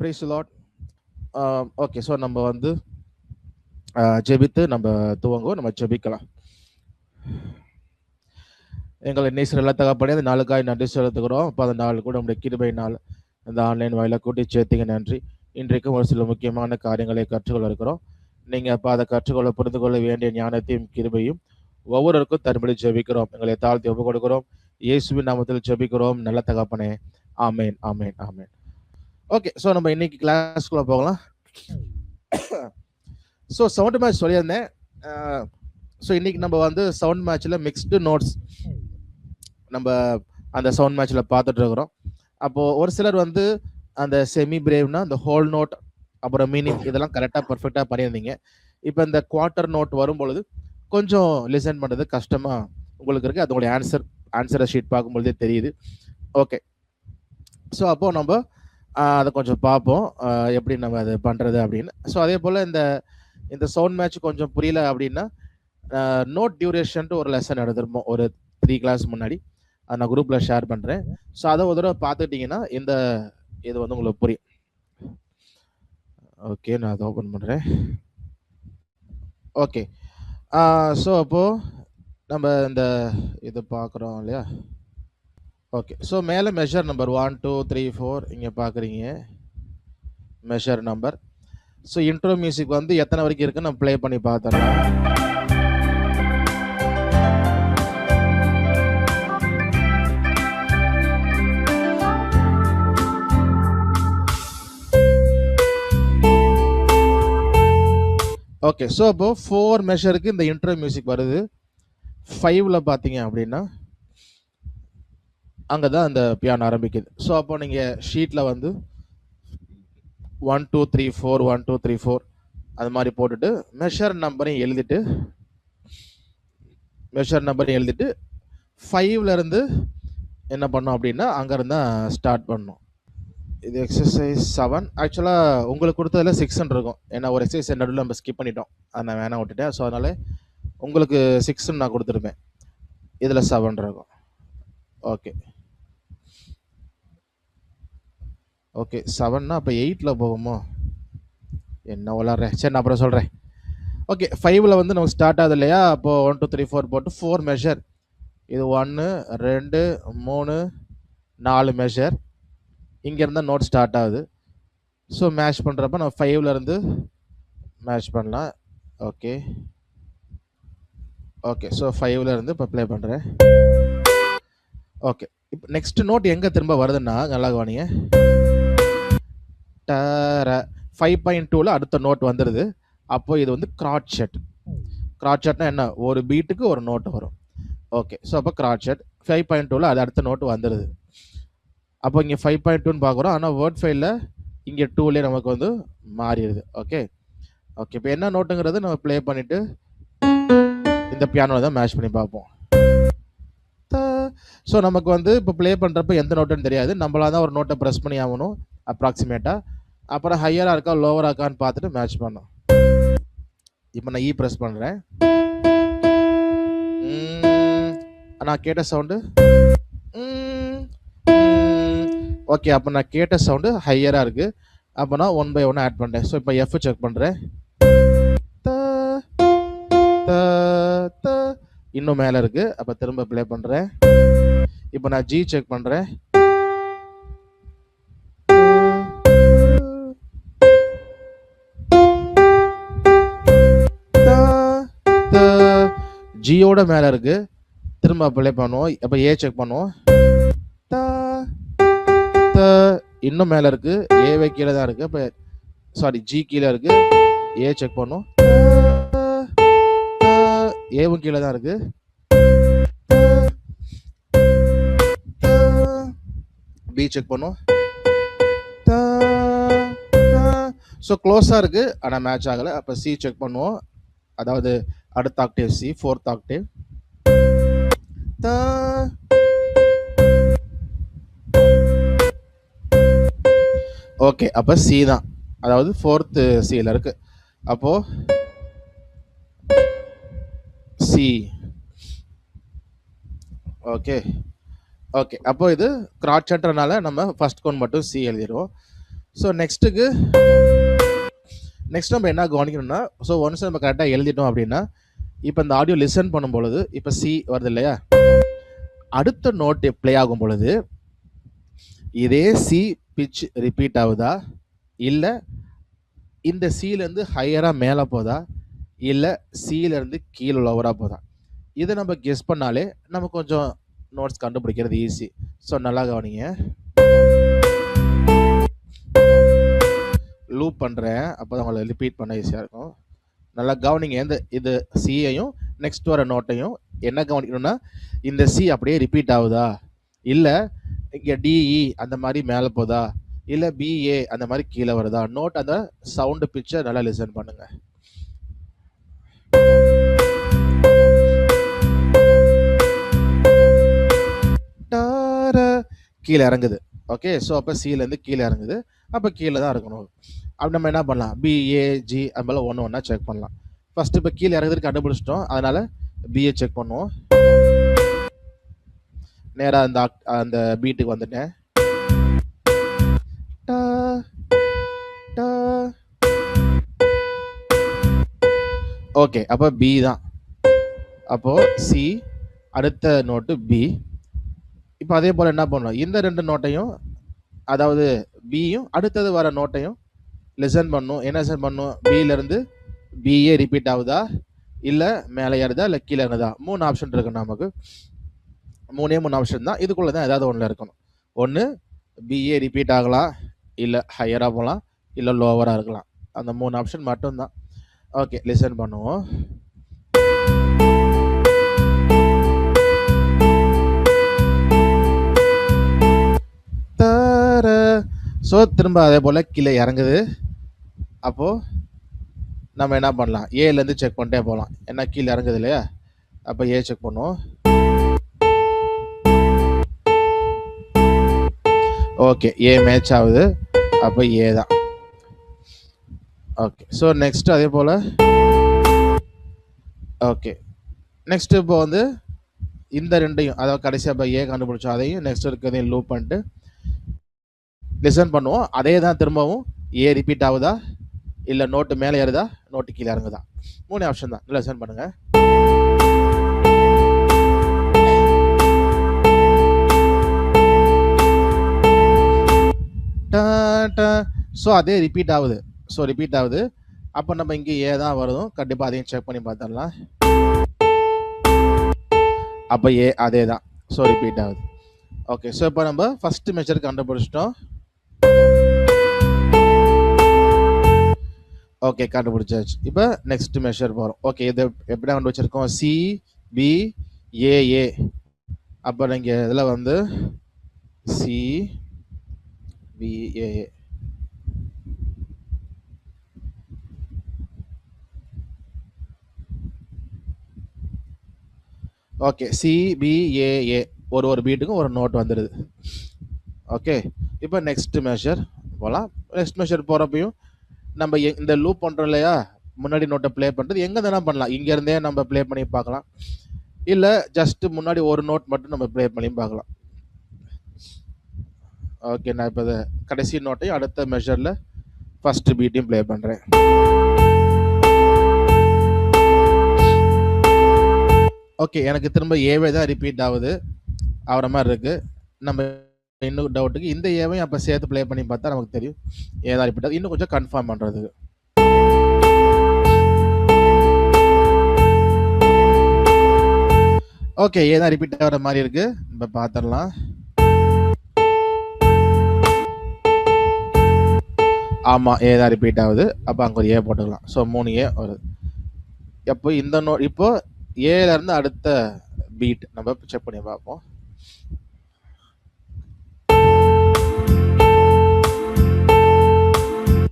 Praise the Lord. Okay, so நம்ம வந்து ஜெபித்து நம்ம துவங்குவோம். நம்ம ஜெபிக்கலாம். எங்களை நேசர் எல்லா தகப்பனே அந்த நாளுக்காய் நன்றி செலுத்துகிறோம். அப்போ அந்த நாள் கூட நம்முடைய கிருபை நாள் இந்த ஆன்லைன் வாயில கூட்டி சேர்த்திங்க நன்றி. இன்றைக்கும் ஒரு சில முக்கியமான காரியங்களை கற்றுக்கொள்ள இருக்கிறோம். நீங்கள் அப்போ அதை கற்றுக்கொள்ள புரிந்து கொள்ள வேண்டிய ஞானத்தையும் கிருபையும் ஒவ்வொருவருக்கும் தரும்படி ஜெபிக்கிறோம். எங்களை தாழ்த்தி ஒப்பு கொடுக்கிறோம். இயேசுவின் நாமத்தில் ஜெபிக்கிறோம் நல்ல தகப்பனே. ஆமேன் ஆமேன் ஆமேன். ஓகே, ஸோ நம்ம இன்னைக்கு கிளாஸ்க்குள்ளே போகலாம். ஸோ சவுண்ட் மேட்ச் சொல்லியிருந்தேன். ஸோ இன்னைக்கு நம்ம வந்து சவுண்ட் மேட்ச்சில் மிக்ஸ்டு நோட்ஸ் நம்ம அந்த சவுண்ட் மேட்ச்சில் பார்த்துட்டு இருக்கிறோம். அப்போது ஒரு சிலர் வந்து அந்த செமி பிரேவ்னா அந்த ஹோல் நோட் அப்புறம் மீனிங் இதெல்லாம் கரெக்டாக பர்ஃபெக்டாக பண்ணியிருந்தீங்க. இப்போ இந்த குவார்ட்டர் நோட் வரும்பொழுது கொஞ்சம் லிசன் பண்ணுறது கஷ்டமாக உங்களுக்கு இருக்குது. அதோடைய ஆன்சரை ஷீட் பார்க்கும்பொழுதே தெரியுது. ஓகே, ஸோ அப்போது நம்ம அதை கொஞ்சம் பார்ப்போம் எப்படி நம்ம அது பண்ணுறது அப்படின்னு. ஸோ அதே போல் இந்த சவுண்ட் மேட்ச் கொஞ்சம் புரியல அப்படின்னா நோட் டியூரேஷன்ட்டு ஒரு லெசன் எடுத்துருப்போம் ஒரு 3 கிளாஸ் முன்னாடி. அதை நான் குரூப்பில் ஷேர் பண்ணுறேன். ஸோ அதை ஒரு தடவை பார்த்துட்டிங்கன்னா இது வந்து உங்களுக்கு புரியும். ஓகே, நான் அதை ஓப்பன் பண்ணுறேன். ஓகே, ஸோ அப்போது நம்ம இது பார்க்குறோம் இல்லையா? ஓகே, ஸோ மேலே மெஷர் நம்பர் 1 2 3 4 இங்கே பார்க்குறீங்க measure number. So intro music வந்து எத்தனை வரைக்கும் இருக்குன்னு நான் ப்ளே பண்ணி பார்த்துறேன். ஓகே, ஸோ அப்போது 4 மெஷருக்கு இந்த இன்ட்ரோ மியூசிக் வருது. 5ல் பார்த்தீங்க அப்படின்னா அங்கே தான் அந்த பியானோ ஆரம்பிக்குது. ஸோ அப்போ நீங்கள் ஷீட்டில் வந்து 1 2 3 4 1 2 3 4 அது மாதிரி போட்டுட்டு மெஷர் நம்பரையும் எழுதிட்டு 5லேருந்து என்ன பண்ணோம் அப்படின்னா அங்கேருந்து ஸ்டார்ட் பண்ணோம். இது எக்ஸசைஸ் 7. ஆக்சுவலாக உங்களுக்கு கொடுத்ததில் 6 இருக்கும். ஏன்னா ஒரு எக்ஸசைஸ் நடுவில் நம்ம ஸ்கிப் பண்ணிட்டோம், அதை நான் வேணாம் விட்டுட்டேன். ஸோ அதனால் உங்களுக்கு 6 நான் கொடுத்துருப்பேன். இதில் 7 இருக்கும். ஓகே 7னா அப்போ 8ல் போகுமோ? என்ன விளாட்றேன், சரி நான் அப்புறம் சொல்கிறேன். ஓகே, 5ல் வந்து நமக்கு ஸ்டார்ட் ஆகுது இல்லையா? அப்போது 1 2 3 4 போட்டு 4 மெஷர். இது 1 2 3 4 மெஷர். இங்கேருந்தால் நோட் ஸ்டார்ட் ஆகுது. ஸோ மேட்ச் பண்ணுறப்ப நம்ம 5லேருந்து மேட்ச் பண்ணலாம். ஓகே ஸோ 5லேருந்து இப்போ ப்ளே பண்ணுறேன். ஓகே, இப்போ நெக்ஸ்ட் நோட் எங்கே திரும்ப வருதுன்னா நல்லா கவனிங்க. 5.2ல அடுத்த நோட் வந்துடுது. அப்போ இது வந்து கிராட் ஷெட்னா என்ன? ஒரு பீட்டுக்கு ஒரு நோட்டு வரும். ஓகே, ஸோ அப்போ கிராட் ஷெட் 5.2ல அது அடுத்த நோட்டு வந்துடுது. அப்போ இங்கே 5.2ன்னு பார்க்குறோம். ஆனால் வேர்ட் ஃபைலில் இங்கே 2லேயே நமக்கு வந்து மாறிடுது. ஓகே, இப்போ என்ன நோட்டுங்கிறது நம்ம ப்ளே பண்ணிவிட்டு இந்த பியானோவில் தான் மேட்ச் பண்ணி பார்ப்போம். ஸோ நமக்கு வந்து இப்போ ப்ளே பண்ணுறப்ப எந்த நோட்டுன்னு தெரியாது. நம்மளாக தான் ஒரு நோட்டை ப்ரெஸ் பண்ணி ஆகணும் அப்ராக்சிமேட்டாக. அப்புறம் ஹையராக இருக்கா லோவராக இருக்கான்னு பார்த்துட்டு மேட்ச் பண்ணோம். இப்போ நான் ப்ரெஸ் பண்ணுறேன். நான் கேட்ட சவுண்டு ஓகே, அப்போ நான் கேட்ட சவுண்டு ஹையராக இருக்குது. அப்போ நான் 1 by 1 ஆட் பண்ணுறேன். ஸோ இப்போ எஃப் செக் பண்ணுறேன். இன்னும் மேலே இருக்குது. அப்போ திரும்ப ப்ளே பண்ணுறேன். இப்போ நான் ஜி செக் பண்ணுறேன். ஜியோட மேலே இருக்குது. திரும்ப ப்ளே பண்ணுவோம். அப்போ ஏ செக் பண்ணுவோம். இன்னும் மேலே இருக்குது. ஏவை கீழே தான் இருக்குது. இப்போ சாரி ஜி கீழே இருக்குது. ஏ செக் பண்ணுவோம். ஏவும் கீழே தான் இருக்குது. பி செக் பண்ணுவோம். ஸோ க்ளோஸாக இருக்குது ஆனால் மேட்ச் ஆகலை. அப்போ சி செக் பண்ணுவோம். அதாவது அடுத்த Octave C, 4th Octave. Okay, அப்போ சி தான், அதாவது 4th சியில் இருக்குது. அப்போது சி. ஓகே, அப்போ இது கிராட் சென்டர்னால நம்ம ஃபர்ஸ்ட் கோன் மட்டும் சி எழுதிடுவோம். ஸோ நெக்ஸ்ட் நம்ம என்ன கவனிக்கணும்னா, ஸோ ஒன்ஸ் நம்ம கரெக்டாக எழுதிட்டோம் அப்படின்னா, இப்போ இந்த ஆடியோ லிசன் பண்ணும் பொழுது இப்போ சி வருது இல்லையா, அடுத்த நோட் ப்ளே ஆகும் பொழுது இதே சி பிச் ரிப்பீட் ஆகுதா, இல்லை இந்த சிலேருந்து ஹையராக மேலே போதா, இல்லை சிலேருந்து கீழே லோவராக போதா, இதை நம்ம கெஸ் பண்ணாலே நம்ம கொஞ்சம் நோட்ஸ் கண்டுபிடிக்கிறது ஈஸி. ஸோ நல்லா கவனிங்க, லூப் பண்ணுறேன், அப்போ தான் உங்களை ரிப்பீட் பண்ண ஈஸியாக இருக்கும். நல்லா கவனிங்க, இது சியையும் நெக்ஸ்ட் வர நோட்டையும் என்ன கவனிக்கணும்னா, இந்த சி அப்படியே ரிப்பீட் ஆகுதா, இல்லை இங்கே டிஇ அந்த மாதிரி மேலே போதா, இல்லை பிஏ அந்த மாதிரி கீழே வருதா. நோட் அந்த சவுண்டு பிச்சை நல்லா லிசன் பண்ணுங்க. கீழே இறங்குது. ஓகே, ஸோ அப்போ சிலேருந்து கீழே இறங்குது, அப்போ கீழே தான் இருக்கணும். அப்படி நம்ம என்ன பண்ணலாம், பிஏஜி அது போல் ஒன்று ஒன்றா செக் பண்ணலாம். ஃபர்ஸ்ட் இப்போ கீழே இறங்குறதுக்கு கண்டுபிடிச்சிட்டோம், அதனால பிஏ செக் பண்ணுவோம். நேராக அந்த பீட்டுக்கு வந்துட்டேன். ஓகே, அப்போ பி தான். அப்போ சி, அடுத்த நோட்டு பி. இப்போ அதே போல் என்ன பண்ணணும், இந்த ரெண்டு நோட்டையும், அதாவது பியும் அடுத்தது வர நோட்டையும் லிசன் பண்ணும். என்ன லிசன் பண்ணும், பியிலேருந்து பிஏ ரிப்பீட் ஆகுதா, இல்லை மேலே ஏறுதா, இல்லை கீழே இறங்குதா. 3 ஆப்ஷன் இருக்கு நமக்கு. 3 ஆப்ஷன் தான், இதுக்குள்ளே தான் ஏதாவது ஒன்றில் இருக்கணும். ஒன்று பிஏ ரிப்பீட் ஆகலாம், இல்லை ஹையராக போகலாம், இல்லை லோவராக இருக்கலாம். அந்த 3 ஆப்ஷன் மட்டும்தான். ஓகே, லிசன் பண்ணுவோம். ஸோ திரும்ப அதே போல் கீழே இறங்குது. அப்போது நம்ம என்ன பண்ணலாம், ஏலேருந்து செக் பண்ணிட்டே போகலாம். ஏன்னா கீழே இறங்குது இல்லையா, அப்போ ஏ செக் பண்ணுவோம். ஓகே, ஏ மேட்ச் ஆகுது, அப்போ ஏ தான். ஓகே, ஸோ நெக்ஸ்ட் அதே போல். ஓகே, நெக்ஸ்ட் இப்போ வந்து இந்த ரெண்டையும், அதாவது கடைசியாக இப்போ ஏ கண்டுபிடிச்சோம், அதையும் நெக்ஸ்ட் இருக்கிறதையும் லூப் பண்ணிட்டு லிசன் பண்ணுவோம். அதே தான் திரும்பவும் ஏ ரிப்பீட் ஆகுதா, இல்லை நோட்டு மேலே ஏறுதா, நோட்டு கீழே இறங்குதா. 3 ஆப்ஷன் தான். லிசன் பண்ணுங்க. ஸோ அதே ரிப்பீட் ஆகுது. அப்போ நம்ம இங்கே ஏ தான் வரும், கண்டிப்பாக அதையும் செக் பண்ணி பார்த்துடலாம். அப்போ ஏ அதே தான், ஸோ ரிப்பீட் ஆகுது. ஓகே, ஸோ இப்போ நம்ம ஃபர்ஸ்ட் மெஷர் கண்டுபிடிச்சிட்டோம். ஓகே, கண்டுபிடிச்சாச்சு. இப்போ நெக்ஸ்ட் மெஷர் போகிறோம். ஓகே, இது எப்படி கண்டுபிடிச்சிருக்கோம், சி பி ஏஏ. அப்போ நீங்கள் இதில் வந்து சி பி ஏஏ. ஓகே, சிபிஏஏ ஒரு பீட்டுக்கும் ஒரு நோட் வந்துடுது. ஓகே, இப்போ நெக்ஸ்ட் மெஷர் போகலாம். நெக்ஸ்ட் மெஷர் போகிறப்பையும் நம்ம இந்த லூப் பண்ணுறோம் இல்லையா, முன்னாடி நோட்டை ப்ளே பண்ணுறது எங்கே தானே பண்ணலாம். இங்கேருந்தே நம்ம ப்ளே பண்ணி பார்க்கலாம், இல்லை ஜஸ்ட் முன்னாடி ஒரு நோட் மட்டும் நம்ம ப்ளே பண்ணி பார்க்கலாம். ஓகே, நான் இப்போ கடைசி நோட்டையும் அடுத்த மெஷரில் ஃபர்ஸ்ட் பீட்டையும் ப்ளே பண்ணுறேன். ஓகே, எனக்கு திரும்ப ஏவே தான் ரிப்பீட் ஆகுது ஆகிற மாதிரி இருக்குது. நம்ம இன்னும் டவுட்டுக்கு இந்த ஏவையும் அப்போ சேர்த்து ப்ளே பண்ணி பார்த்தா நமக்கு தெரியும் ஏதான் ரிப்பீட் ஆகுது. இன்னும் கொஞ்சம் கன்ஃபார்ம் பண்ணுறதுக்கு. ஓகே, ஏதான் ரிப்பீட் ஆகிற மாதிரி இருக்குது, இப்போ பார்த்துடலாம். ஆமாம், ஏ தான் ரிப்பீட் ஆகுது, அப்போ அங்கே ஒரு ஏ போட்டுக்கலாம். ஸோ 3 ஏ வருது. எப்போ இந்த இப்போ ஏலேருந்து அடுத்த பீட் நம்ம செக் பண்ணி பார்ப்போம்.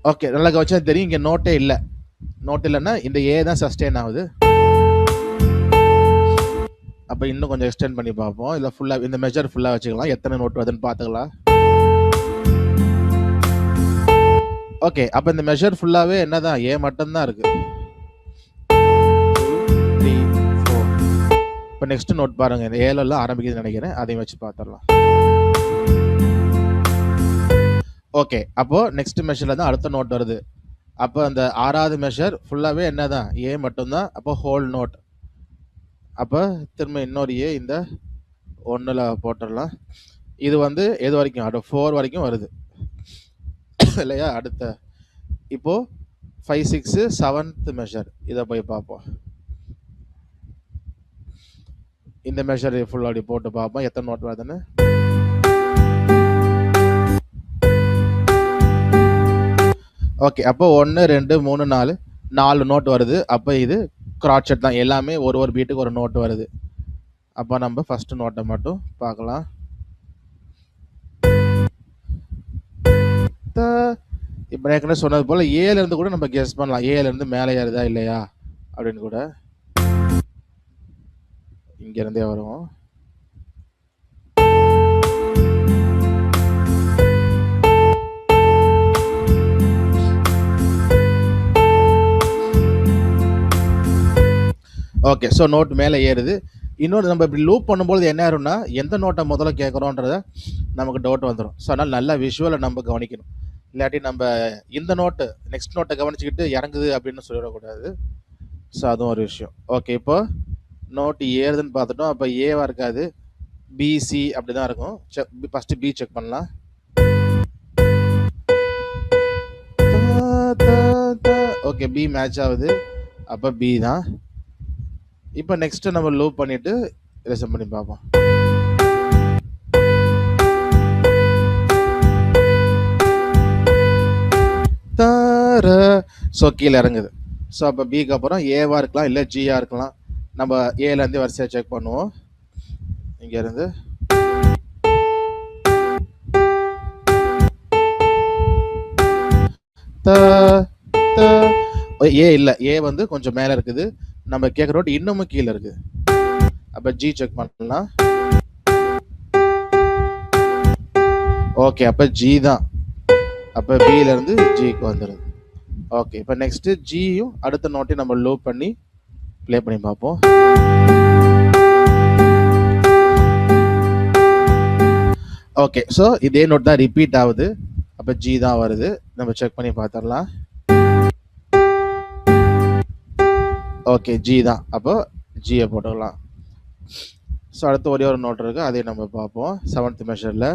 ஓகே, நல்லா கவனிச்சா தெரியும், இங்கே நோட்டே இல்லை. நோட் இல்லைன்னா இந்த ஏ தான் சஸ்டெயின் ஆகுது. அப்போ இன்னும் கொஞ்சம் எக்ஸ்டெண்ட் பண்ணி பார்ப்போம். இல்லை ஃபுல்லாக இந்த மெஷர் ஃபுல்லாக வச்சுக்கலாம், எத்தனை நோட் வருதுன்னு பார்த்துக்கலாம். ஓகே, அப்போ இந்த மெஷர் ஃபுல்லாகவே என்னதான் ஏ மட்டும்தான் இருக்கு. 2 3 4. இப்போ நெக்ஸ்ட் நோட் பாருங்க, இந்த ஏலெல்லாம் ஆரம்பிக்குதுன்னு நினைக்கிறேன், அதையும் வச்சு பார்த்துடலாம். ஓகே. அப்போ நெக்ஸ்ட் மெஷர்ல தான் அடுத்த நோட் வருது. அப்போ அந்த 6வது மெஷர் ஃபுல்லாவே என்னதான்? ஏ மட்டும் தான். அப்போ ஹோல் நோட். அப்ப திரும்ப இன்னொரு ஏ இந்த 1ல போட்டுறலாம். இது வந்து எது வரைக்கும்? 4 வரைக்கும் வருது. இல்லையா? அடுத்த இப்போ 5, 6 7th மெஷர். இத போய் பார்ப்போம். இந்த மெஷர் ஃபுல்லா அப்படி போட்டு பார்ப்போம் எத்தனை நோட் வருதுன்னு. ஓகே. அப்போ 1 2 3 4 நோட் வருது. அப்போ இது கிராட்செட் தான். எல்லாமே ஒரு பீட்டுக்கு ஒரு நோட் வருது. அப்போ நம்ம ஃபர்ஸ்ட் நோட்டை மட்டும் பார்க்கலாம். இப்போ ஏற்கனவே சொன்னது போல ஏல இருந்து கூட நம்ம கெஸ் பண்ணலாம். ஏல இருந்து மேலே ஏறுதா இல்லையா அப்படின்னு கூட. இங்க இருந்தே வரும். ஓகே. ஸோ நோட் மேலே ஏறுது. இன்னொன்று நம்ம இப்படி லூப் பண்ணும்போது என்ன ஆயிரும்னா எந்த நோட்டை முதல்ல கேட்குறோன்றத நமக்கு டவுட் வந்துடும். ஸோ அதனால் நல்லா விஷுவலை நம்ம கவனிக்கணும். இல்லாட்டி நம்ம இந்த நோட்டு நெக்ஸ்ட் நோட்டை கவனிச்சுக்கிட்டு இறங்குது அப்படின்னு சொல்லிடக்கூடாது. ஸோ அதுவும் ஒரு விஷயம். ஓகே. இப்போ நோட்டு ஏறுதுன்னு பார்த்துட்டோம். அப்போ ஏவா இருக்காது, பிசி அப்படி தான் இருக்கும். ஃபர்ஸ்ட் பி செக் பண்ணலாம். ஓகே, பி மேட்ச் ஆகுது. அப்போ பி தான். இப்போ நெக்ஸ்ட் நம்ம லூப் பண்ணிட்டு லிசன் பண்ணி பார்ப்போம். ஸோ கீழே இறங்குது. ஸோ அப்போ பிக்கு அப்புறம் ஏவா இருக்கலாம், இல்லை ஜியா இருக்கலாம். நம்ம ஏல இருந்து வரிசையா செக் பண்ணுவோம். இங்க இருந்து ஏ இல்லை, ஏ வந்து கொஞ்சம் மேலே இருக்குது. நம்ம கேட்குற நோட் இன்னமும் கீழே இருக்கு. அப்போ ஜி செக் பண்ணலாம். ஓகே, அப்போ ஜி தான். அப்போ பில இருந்து ஜிக்கு வந்துடுது. ஓகே, இப்போ நெக்ஸ்ட் ஜியும் அடுத்த நோட்டையும் நம்ம லூப் பண்ணி ப்ளே பண்ணி பார்ப்போம். ஓகே, ஸோ இதே நோட் தான் ரிப்பீட் ஆகுது. அப்போ ஜி தான் வருது. நம்ம செக் பண்ணி பார்த்துடலாம். ஓகே, ஜி தான். அப்போ ஜியை போட்டுக்கலாம். ஸோ அடுத்து ஒரே ஒரு நோட் இருக்கு, அதே நம்ம பார்ப்போம். 7th மெஷர்ல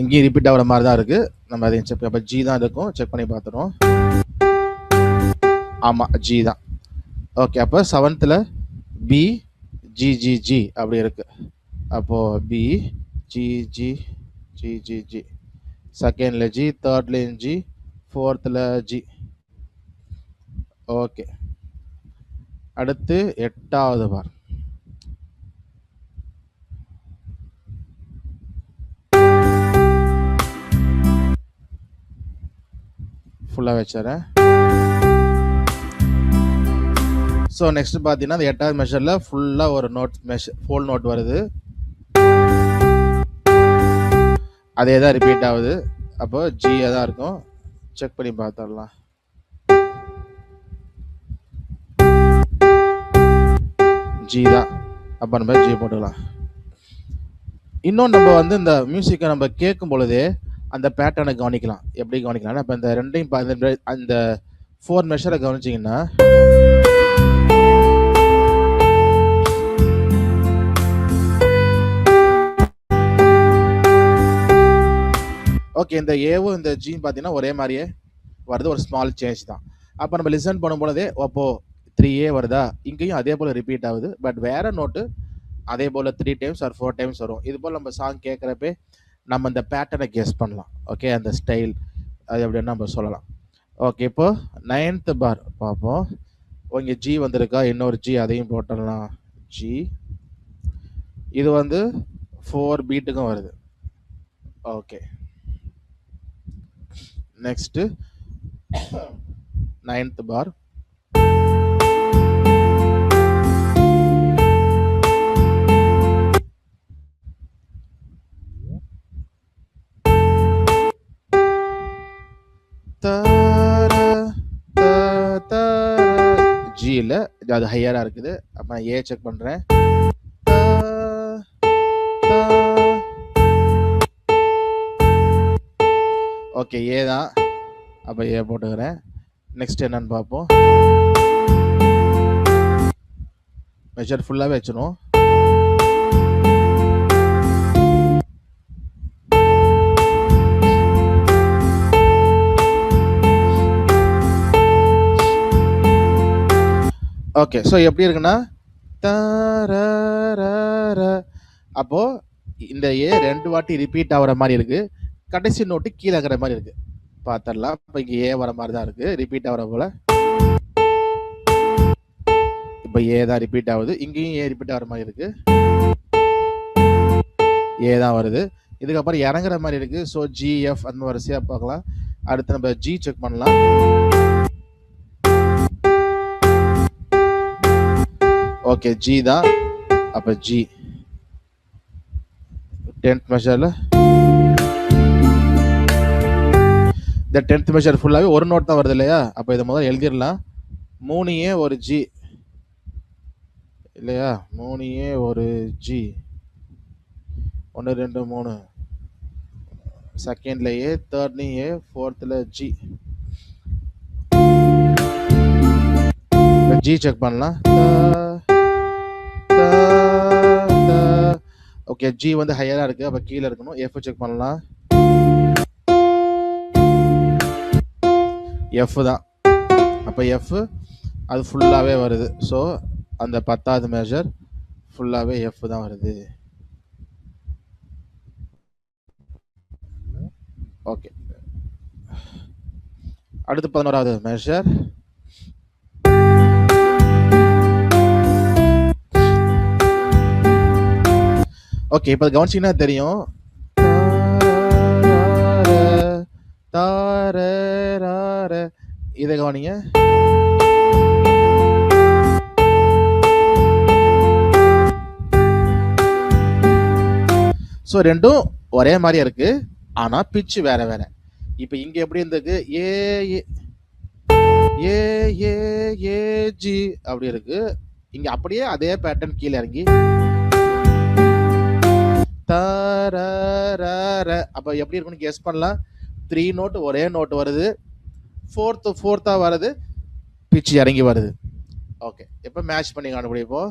இங்கேயும் ரிப்பீட் ஆகிற மாதிரி தான் இருக்கு. நம்ம அதையும் செக். அப்போ ஜி தான் இருக்கும். செக் பண்ணி பார்த்துறோம். ஆமாம், ஜி தான். ஓகே, அப்போ 7th B G G G அப்படி இருக்கு. அப்போ B G G G G G, செகண்ட்ல ஜி, தேர்ட்லையும் ஜி, 4th ஜி. ஓகே, அடுத்து 8வது பார். ஃபுல்லா வச்சுறேன். ஸோ நெக்ஸ்ட் பார்த்தீங்கன்னா அந்த 8வது மெஷர்ல ஃபுல்லா ஒரு நோட் மெஷர் ஃபுல் நோட் வருது. அதே தான் ரிப்பீட் ஆகுது. அப்போ ஜி தான் இருக்கும். செக் பண்ணி பார்த்துடலாம். ஜி தான். அப்போ நம்ம ஜி போட்டுக்கலாம். இன்னும் நம்ம வந்து இந்த மியூசிக்கை நம்ம கேட்கும் பொழுதே அந்த பேட்டர்னை கவனிக்கலாம். எப்படி கவனிக்கலாம்? இப்போ இந்த ரெண்டையும் அந்த 4 மெஷரை கவனிச்சிங்கன்னா ஓகே, இந்த ஏவும் இந்த ஜியும் பார்த்தீங்கன்னா ஒரே மாதிரியே வருது. ஒரு ஸ்மால் சேஞ்ச் தான். அப்போ நம்ம லிசன் பண்ணும் பொழுதே அப்போ 3A வருதா, இங்கேயும் அதே போல் ரிப்பீட் ஆகுது. பட் வேற நோட்டு அதே போல் 3 டைம்ஸ் ஆர் 4 டைம்ஸ் வரும். இது போல் நம்ம சாங் கேட்குறப்ப நம்ம இந்த பேட்டர்னை கெஸ் பண்ணலாம். ஓகே, அந்த ஸ்டைல் அது எப்படின்னு நம்ம சொல்லலாம். ஓகே, இப்போ 9th பார் பார்ப்போம். இங்கே ஜி வந்திருக்கா, இன்னொரு ஜி, அதையும் போட்டுடலாம். ஜி இது வந்து 4 பீட்டுக்கும் வருது. ஓகே, நெக்ஸ்ட் 9th பார். ஜி இல்லை, அது ஹையரா இருக்குது. அப்போ ஏ செக் பண்றேன். ஓகே, ஏ தான். அப்போ ஏ போட்டுக்கிறேன். நெக்ஸ்ட் என்னன்னு பார்ப்போம். மெஷர் ஃபுல்லாகவே வச்சிடும். ஓகே, ஸோ எப்படி இருக்குன்னா அப்போ இந்த ஏ 2 வாட்டி ரிப்பீட் ஆகிற மாதிரி இருக்கு. கடைசி நோட்டு கீழே இருக்கிற மாதிரி இருக்கு. பார்த்துடலாம். இப்போ இங்கே ஏ வர மாதிரி தான் இருக்கு, ரிப்பீட் ஆகிற போல. இப்போ ஏ தான் ரிப்பீட் ஆகுது, இங்கேயும் ஏ ரிப்பீட் ஆகிற மாதிரி இருக்கு, ஏ தான் வருது. இதுக்கப்புறம் இறங்குற மாதிரி இருக்கு. ஸோ ஜிஎஃப் அந்த வரிசையாக பார்க்கலாம். அடுத்து நம்ம ஜி செக் பண்ணலாம். ஓகே, ஜி தான். அப்போ ஜி 10th மெஷரில் இந்த 10th மெஷர் ஃபுல்லாகவே ஒரு நோட் தான் வருது இல்லையா? அப்போ இதை முதல்ல எழுதிடலாம். 3A ஒரு ஜி இல்லையா? 3A ஒரு ஜி, 1 2 3, செகண்ட்ல ஏ, தேர்ட்லையும் ஏ, ஃபோர்த்தில் ஜி. ஜி செக் பண்ணலாம். ஓகே, ஜி வந்து ஹையரா இருக்கு, அப்ப கீழே இருக்கணும். எஃப் செக் பண்ணலாம். எஃப் தான். அப்ப எஃப் அது ஃபுல்லாவே வருது. ஸோ அந்த 10வது மெஷர் ஃபுல்லாவே எஃப் தான் வருது. ஓகே, அடுத்து 11வது மெஷர். ஓகே, இப்போ கவனிச்சிங்கன்னா தெரியும். இதை கவனிங்க. ஸோ ரெண்டும் ஒரே மாதிரியா இருக்கு, ஆனா பிச்சு வேற வேற. இப்போ இங்க எப்படி இருந்திருக்கு? ஏ ஏ ஏ ஏ ஜி அப்படி இருக்கு. இங்க அப்படியே அதே பேட்டர்ன் கீழே இறங்கி அப்ப எப்படி இருக்குன்னு கெஸ் பண்ணலாம். 3 நோட் ஒரே நோட் வருது, ஃபோர்த்தா வருது, பிச்சு இறங்கி வருது. ஓகே, இப்ப மேட்ச் பண்ணி கண்டுபிடிப்போம்.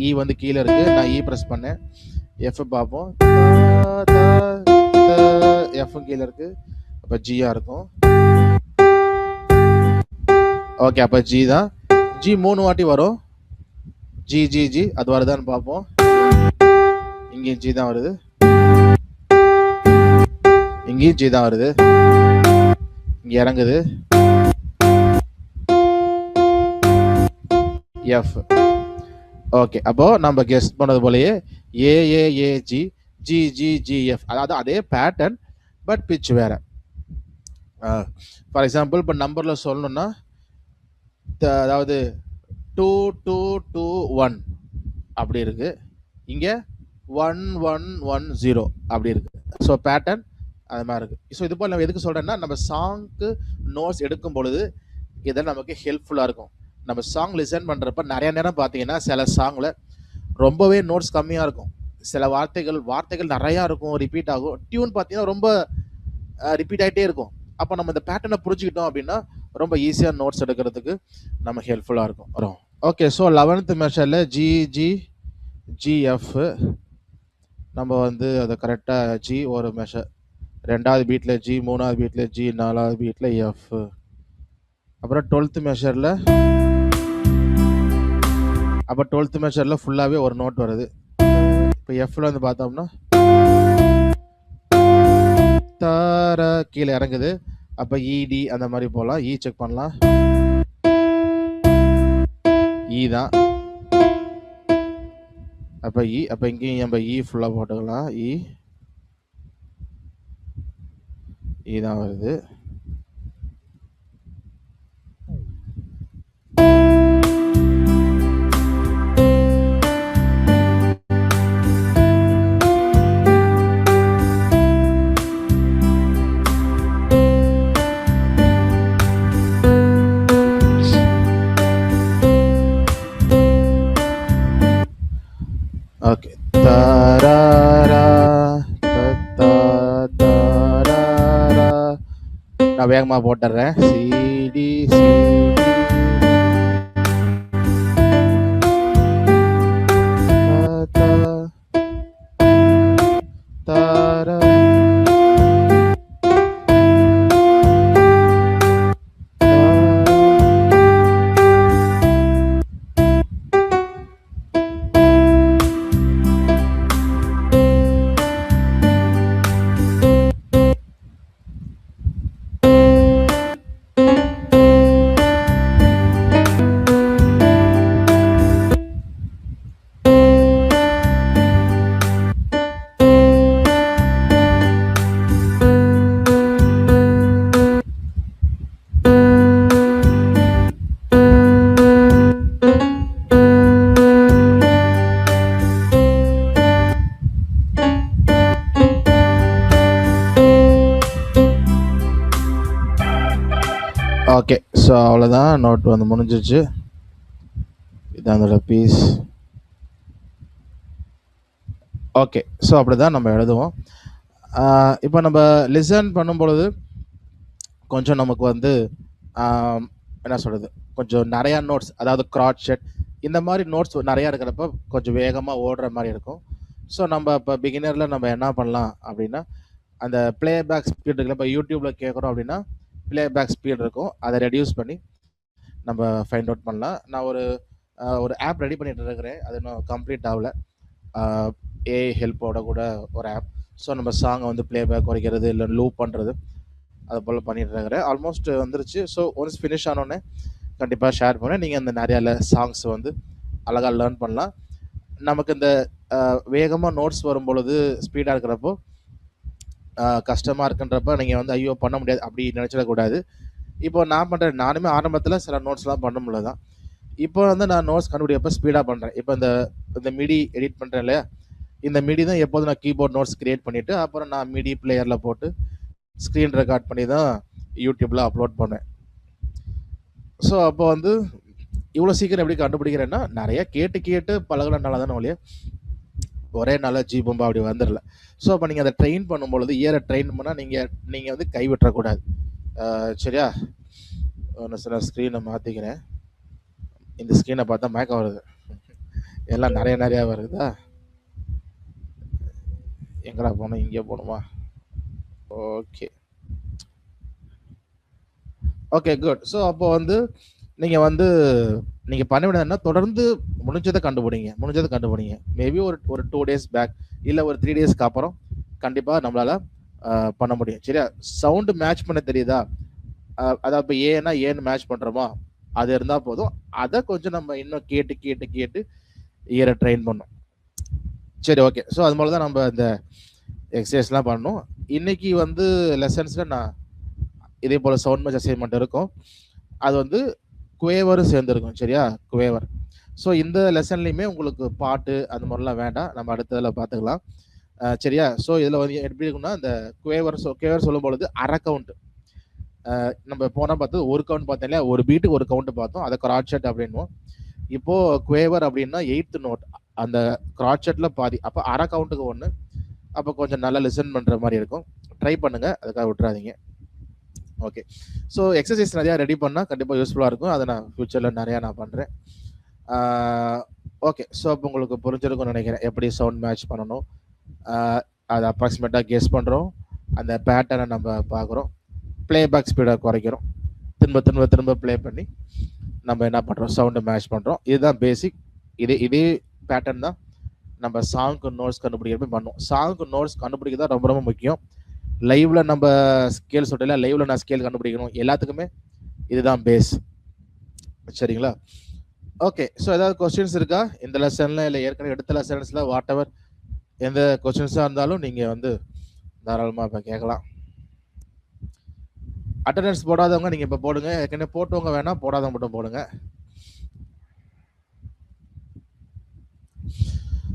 இ வந்து கீழே இருக்கு, நான் இ பிரஸ் பண்ணேன். எஃப் பார்ப்போம். எஃப் கீழே இருக்கு, அப்ப ஜியா இருக்கும். ஓகே, அப்ப ஜி தான். ஜி 3 வாட்டி வரும். ஜி ஜி ஜி அது வருதான்னு பார்ப்போம். இங்கேயும் ஜி தான் வருது, இங்கேயும் ஜி தான் வருது, இங்க இறங்குது எஃப். ஓகே, அப்போ நம்ம கெஸ் பண்ணது போலயே A A A G G G G F, அதாவது அதே பேட்டர்ன் பட் பிச் வேற. ஃபார் எக்ஸாம்பிள் இப்போ நம்பர்ல சொல்லணும்னா, அதாவது 2 2 2 1 அப்படி இருக்கு, இங்க 1 1 1 0 அப்படி இருக்கு. ஸோ பேட்டர்ன் அது மாதிரி இருக்கு. ஸோ இது போல் நம்ம எதுக்கு சொல்றேன்னா, நம்ம சாங்க்கு நோட்ஸ் எடுக்கும் பொழுது இதெல்லாம் நமக்கு ஹெல்ப்ஃபுல்லா இருக்கும். நம்ம சாங் லிசன் பண்றப்ப நிறைய நேரம் பார்த்தீங்கன்னா சில சாங்ல ரொம்பவே நோட்ஸ் கம்மியா இருக்கும், சில வார்த்தைகள் நிறையா இருக்கும், ரிப்பீட் ஆகும். டியூன் பார்த்தீங்கன்னா ரொம்ப ரிப்பீட் ஆகிட்டே இருக்கும். அப்போ நம்ம இந்த பேட்டர்னை புரிஞ்சுக்கிட்டோம் அப்படின்னா ரொம்ப ஈஸியாக நோட்ஸ் எடுக்கிறதுக்கு நம்ம ஹெல்ப்ஃபுல்லாக இருக்கும் வரும். ஓகே, ஸோ 11th மெஷரில் ஜி ஜி ஜிஎஃப் நம்ம வந்து அதை கரெக்டாக ஜி ஒரு மெஷர், 2வது பீட்டில் ஜி, 3வது பீட்டில் ஜி, 4வது பீட்டில் எஃப். அப்புறம் 12th மெஷரில், அப்போ 12th மெஷரில் ஃபுல்லாகவே ஒரு நோட் வருது. இப்போ எஃப்ல வந்து பார்த்தோம்னா தார கீழே இறங்குது, அப்போ இடி அந்த மாதிரி போகலாம். இ செக் பண்ணலாம். இ தான். அப்போ இ, அப்போ இங்கேயும் நம்ம இ ஃபுல்லாக போட்டுக்கலாம். இ தான் வருது. ஓகே. தாராரா, தத்தா, தாராரா. நான் வேகமா போட்டுறேன். சிடி தாரா. ஓகே. ஸோ அவ்வளோதான், நோட் வந்து முடிஞ்சிருச்சு. இதான் அதோட பீஸ். ஓகே. ஸோ அப்படி தான் நம்ம எழுதுவோம். இப்போ நம்ம லிசன் பண்ணும் பொழுது கொஞ்சம் நமக்கு வந்து என்ன சொல்கிறது, கொஞ்சம் நிறையா நோட்ஸ், அதாவது கிராட் ஷெட் இந்த மாதிரி நோட்ஸ் நிறையா இருக்கிறப்ப கொஞ்சம் வேகமாக ஓடுற மாதிரி இருக்கும். ஸோ நம்ம இப்போ பிகினரில் நம்ம என்ன பண்ணலாம் அப்படின்னா, அந்த பிளேபேக் ஸ்பீட் இருக்குல்ல, இப்போ யூடியூப்பில் கேட்குறோம் அப்படின்னா பிளேபேக் ஸ்பீட் இருக்கும், அதை ரெடியூஸ் பண்ணி நம்ம ஃபைண்ட் அவுட் பண்ணலாம். நான் ஒரு ஆப் ரெடி பண்ணிட்டு இருக்கிறேன், அது இன்னும் கம்ப்ளீட் ஆகல. ஏஐ ஹெல்ப்போட கூட ஒரு ஆப். ஸோ நம்ம சாங்கை வந்து பிளேபேக் குறைக்கிறது இல்லை லூப் பண்ணுறது அது போல் பண்ணிட்டு இருக்கிறேன். ஆல்மோஸ்ட் வந்துருச்சு. ஸோ ஒன்ஸ் ஃபினிஷ் ஆனோடனே கண்டிப்பாக ஷேர் பண்ணேன். நீங்கள் அந்த நிறையா சாங்ஸ் வந்து அழகாக லேர்ன் பண்ணலாம். நமக்கு இந்த வேகமாக நோட்ஸ் வரும் பொழுது ஸ்பீடாக இருக்கிறப்போ கஷ்டமாக இருக்குன்றப்ப நீங்கள் வந்து ஐயோ பண்ண முடியாது அப்படி நினச்சிடக்கூடாது. இப்போ நான் பண்ணுறேன், நானுமே ஆரம்பத்தில் சில நோட்ஸ்லாம் பண்ண முடியல தான். இப்போ வந்து நான் நோட்ஸ் கண்டுபிடிப்போ ஸ்பீடாக பண்ணுறேன். இப்போ இந்த மிடி எடிட் பண்ணுறேன் இல்லையா, இந்த மிடி தான் எப்போதும் நான் கீபோர்ட் நோட்ஸ் கிரியேட் பண்ணிவிட்டு அப்புறம் நான் மிடி பிளேயரில் போட்டு ஸ்க்ரீன் ரெக்கார்ட் பண்ணி தான் யூடியூப்பில் அப்லோட் பண்ணேன். ஸோ அப்போ வந்து இவ்வளோ சீக்கிரம் எப்படி கண்டுபிடிக்கிறேன்னா, நிறைய கேட்டு பழகுறதுனால தானே ஒழிய ஒரே நாளாக ஜீபம்பா அப்படி வந்துடல. ஸோ அப்போ நீங்கள் அதை ட்ரெயின் பண்ணும்பொழுது, இயரை ட்ரெயின் பண்ணால் நீங்கள் வந்து கைவிட்டுறக்கூடாது. சரியா? ஒன்று சில ஸ்க்ரீனை மாற்றிக்கிறேன். இந்த ஸ்க்ரீனை பார்த்தா மயக்கம் வருது, எல்லாம் நிறையா வருதா? எங்கடா போகணும், இங்கே போகணுமா? Okay good. ஸோ அப்போ வந்து நீங்கள் பண்ண வேண்டியதுன்னா, தொடர்ந்து முடிஞ்சதை கண்டுபிடிங்க. மேபி ஒரு 2 days பேக் இல்லை ஒரு 3 daysக்கு அப்புறம் கண்டிப்பாக நம்மளால் பண்ண முடியும். சரியா? சவுண்டு மேட்ச் பண்ண தெரியுதா? அதாவது இப்போ ஏன்னா ஏன்னு மேட்ச் பண்ணுறோமா, அது இருந்தால் போதும். அதை கொஞ்சம் நம்ம இன்னும் கேட்டு இயரை ட்ரெயின் பண்ணோம். சரி, ஓகே. ஸோ அது போல தான் நம்ம இந்த எக்ஸசைஸ்லாம் பண்ணணும். இன்னைக்கு வந்து லெசன்ஸில் நான் இதே போல் சவுண்ட் மேட்ச் அசைன்மெண்ட் இருக்கும். அது வந்து குவேவரும் சேர்ந்துருக்கும். சரியா? குவேவர். ஸோ இந்த லெசன்லையுமே உங்களுக்கு பாட்டு அந்த மாதிரிலாம் வேண்டாம், நம்ம அடுத்ததில் பார்த்துக்கலாம். சரியா? ஸோ இதில் வந்து எப்படி இருக்குன்னா, இந்த குவேவர் சொல்லும் பொழுது அரை கவுண்ட். நம்ம போனால் பார்த்தது ஒரு கவுண்ட் பார்த்தோம் இல்லையா, ஒரு பீட்டுக்கு ஒரு கவுண்ட் பார்த்தோம், அதை கிராட் ஷெட் அப்படின்னுவோம். இப்போது குவேவர் அப்படின்னா 8th நோட், அந்த கிராட் ஷெட்டில் பாதி, அப்போ அரை கவுண்ட்டுக்கு ஒன்று. அப்போ கொஞ்சம் நல்லா லிசன் பண்ணுற மாதிரி இருக்கும். ட்ரை பண்ணுங்கள், அதுக்காக விட்டுறாதீங்க. ஓகே. ஸோ எக்ஸசைஸ் நிறையா ரெடி பண்ணால் கண்டிப்பாக யூஸ்ஃபுல்லாக இருக்கும். அதை நான் ஃப்யூச்சரில் நிறையா நான் பண்ணுறேன். ஓகே. ஸோ அப்போ உங்களுக்கு புரிஞ்சிருக்கும்னு நினைக்கிறேன், எப்படி சவுண்ட் மேட்ச் பண்ணணும். அதை அப்ராக்சிமேட்டாக கெஸ் பண்ணுறோம், அந்த பேட்டர்னை நம்ம பார்க்குறோம், பிளேபேக் ஸ்பீடை குறைக்கிறோம், திரும்ப ப்ளே பண்ணி நம்ம என்ன பண்ணுறோம், சவுண்டை மேட்ச் பண்ணுறோம். இதுதான் பேசிக். இதே பேட்டர்ன் தான் நம்ம சாங்க்கு நோட்ஸ் கண்டுபிடிக்கிறப்ப பண்ணுவோம். சாங்க்கு நோட்ஸ் கண்டுபிடிக்க தான் ரொம்ப முக்கியம். லைவ்ல நம்ம ஸ்கேல் சொல்லல, லைவ்ல நான் ஸ்கேல் கண்டுபிடிக்கணும், எல்லாத்துக்குமே இதுதான் பேஸ். சரிங்களா? ஓகே. ஸோ ஏதாவது கொஸ்டின்ஸ் இருக்கா இந்த லெசன்ல, இல்லை ஏற்கனவே எடுத்த லெசன்ஸ்ல? வாட் எவர் எந்த கொஸ்டின்ஸாக இருந்தாலும் நீங்கள் வந்து தாராளமாக இப்போ கேட்கலாம். அட்டண்டன்ஸ் போடாதவங்க நீங்கள் இப்போ போடுங்க, ஏற்கனவே போட்டவங்க வேணால் போடாதவங்க மட்டும் போடுங்க.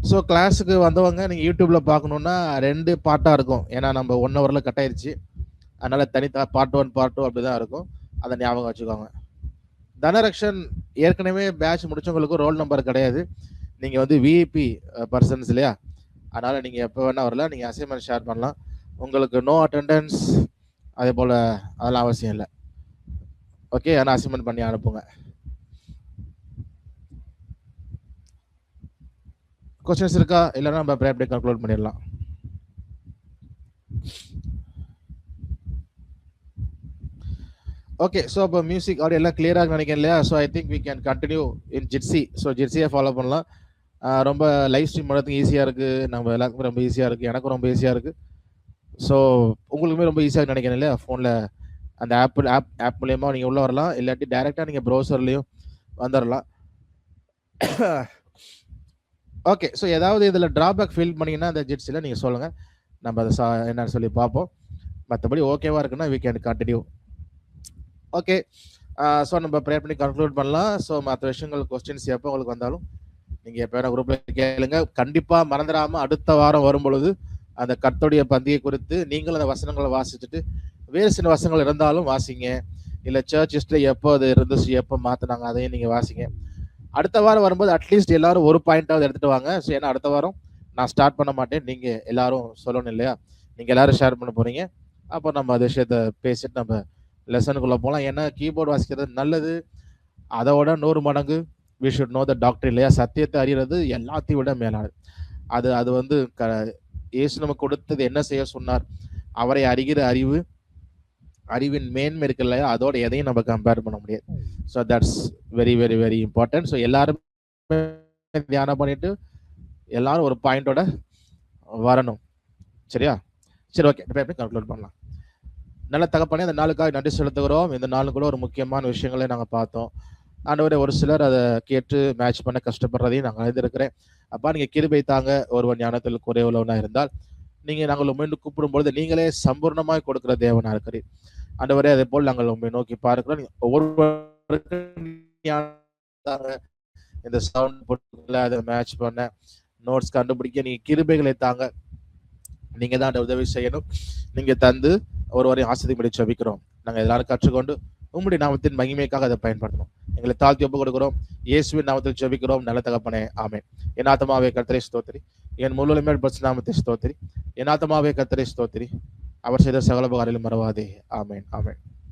ஸோ கிளாஸுக்கு வந்தவங்க நீங்கள் யூடியூப்பில் பார்க்கணுன்னா 2 பார்ட்டாக இருக்கும். ஏன்னா நம்ம 1 hourல கட் ஆயிடுச்சு, அதனால் பார்ட் 1 பார்ட் 2 அப்படி தான் இருக்கும். அதை ஞாபகம் வச்சுக்கோங்க. தனரக்ஷன் ஏற்கனவே பேட்ச் முடிச்சவங்களுக்கும் ரோல் நம்பர் கிடையாது. நீங்க வந்து விஐபி பர்சன்ஸ் இல்லையா, அதனால நீங்க எப்போ வேணா வரலாம். நீங்க அசைன்மெண்ட் ஷேர் பண்ணலாம். உங்களுக்கு நோ அட்டெண்டன்ஸ் அதே போல அதெல்லாம் அவசியம் இல்லை. ஓகே, ஆனால் அசைன்மெண்ட் பண்ணி அனுப்புங்க. கொஸ்டின்ஸ் இருக்கா? இல்லைன்னா நம்ம ப்ரே அப்படியே கன்க்ளூட் பண்ணிடலாம். ஓகே, ஸோ இப்போ மியூசிக் ஆடியோ எல்லாம் கிளியராக நினைக்கிறேன் இல்லையா? So I think we can continue in Jitsi. So ஜிட்ஸியை ஃபாலோ பண்ணலாம். ரொம்ப லைவ் ஸ்ட்ரீம் பண்ணுறதுக்கு ஈஸியாக இருக்குது. நம்ம எல்லாருக்குமே ரொம்ப ஈஸியாக இருக்குது. எனக்கும் ரொம்ப ஈஸியாக இருக்குது. ஸோ உங்களுக்குமே ரொம்ப ஈஸியாக நினைக்கிறேன் இல்லையா? ஃபோனில் அந்த ஆப் மூலயமா நீங்கள் உள்ளே வரலாம். இல்லாட்டி டைரெக்டாக நீங்கள் ப்ரௌசர்லேயும் வந்துடலாம். ஓகே, ஸோ ஏதாவது இதில் ட்ராபேக் ஃபீல் பண்ணிங்கன்னா அந்த ஜிட்ஸில் நீங்கள் சொல்லுங்கள். நம்ம அதை என்னன்னு சொல்லி பார்ப்போம். மற்றபடி ஓகேவா இருக்குன்னா we can continue. Okay, so நம்ம ப்ரேயர் பண்ணி கன்க்ளூட் பண்ணலாம். ஸோ மற்ற விஷயங்கள் கொஸ்டின்ஸ் எப்போ உங்களுக்கு வந்தாலும் நீங்கள் எப்போ வேணா குரூப்பில் கேளுங்க. கண்டிப்பாக மறந்துடாமல் அடுத்த வாரம் வரும் பொழுது அந்த கர்த்தருடைய பந்தியை குறித்து நீங்களும் அந்த வசனங்களை வாசிச்சுட்டு வேறு சில வசனங்கள் இருந்தாலும் வாசிங்க. இல்லை சர்ச் ஹிஸ்டரி எப்போ அது இருந்துச்சு, எப்போ மாற்றினாங்க, அதையும் நீங்கள் வாசிங்க. அடுத்த வாரம் வரும்போது அட்லீஸ்ட் எல்லாரும் ஒரு பாயிண்டாவது எடுத்துகிட்டு வாங்க. ஸோ ஏன்னா அடுத்த வாரம் நான் ஸ்டார்ட் பண்ண மாட்டேன், நீங்கள் எல்லாரும் சொல்லணும் இல்லையா? நீங்கள் எல்லாரும் ஷேர் பண்ண போகிறீங்க. அப்போ நம்ம அந்த விஷயத்த பேசிட்டு நம்ம லெசனுக்குள்ளே போகலாம். ஏன்னா கீபோர்டு வாசிக்கிறது நல்லது, அதோட 100 மடங்கு we should know the doctor இல்லையா? சத்தியத்தை அறிகிறது எல்லாத்தையும் விட மேலானது. அது வந்து இயேசு நமக்கு கொடுத்தது என்ன செய்ய சொன்னார்? அவரை அறிகிற அறிவின் மேன்மை இருக்கு இல்லையா? அதோட எதையும் நம்ம கம்பேர் பண்ண முடியாது. So that's very very very important. So எல்லாரும் தியானம் பண்ணிட்டு எல்லாரும் ஒரு பாயிண்டோட வரணும். சரியா? சரி, ஓகே, எப்படி கன்க்ளூட் பண்ணலாம். நல்ல தகப்பனே, இந்த நாளுக்காக நன்றி செலுத்துகிறோம். இந்த நாள் கூட ஒரு முக்கியமான விஷயங்களை நாங்கள் பார்த்தோம். ஆண்டவரே, ஒரு சிலர் அதை கேட்டு மேட்ச் பண்ண கஷ்டப்படுறதையும் நாங்கள் அறிந்திருக்கிறேன். அப்பா, நீங்கள் கிருபை தாங்க. ஒருவன் ஞானத்தில் குறைவுள்ளவனா இருந்தால் நீங்கள் நாங்கள் உண்மை கூப்பிடும் பொழுது நீங்களே சம்பூர்ணமாய் கொடுக்குற தேவனா இருக்கிறீர். ஆண்டவரே, அதே போல் நாங்கள் உண்மை நோக்கி பார்க்கிறோம். ஒவ்வொருவருக்கும் இந்த சவுண்ட் போட்டுல அதை மேட்ச் பண்ண நோட்ஸ் கண்டுபிடிக்க நீங்க கிருபைகளை தாங்க. நீங்க தான் அந்த உதவி செய்யணும். நீங்க தந்து ஒருவரையும் ஆசிரியப்படி ஜெபிக்கிறோம். நாங்கள் எல்லாரும் கற்றுக்கொண்டு உம்முடைய நாமத்தின் மகிமைக்காக அதை பயன்படுத்தணும். எங்களை தாழ்த்தி ஒப்பு கொடுக்கிறோம். இயேசுவின் நாமத்தில் ஜெபிக்கிறோம் நல்ல தகப்பனே, ஆமென். என் ஆத்மாவே கர்த்தரை ஸ்தோத்திரி, என் முழுமையான பரிசுத்த நாமத்தை ஸ்தோத்திரி. என் ஆத்மாவே கர்த்தரை ஸ்தோத்திரி, அவர் செய்த சகல உபகாரங்களையும் மறவாதே. ஆமென், ஆமென்.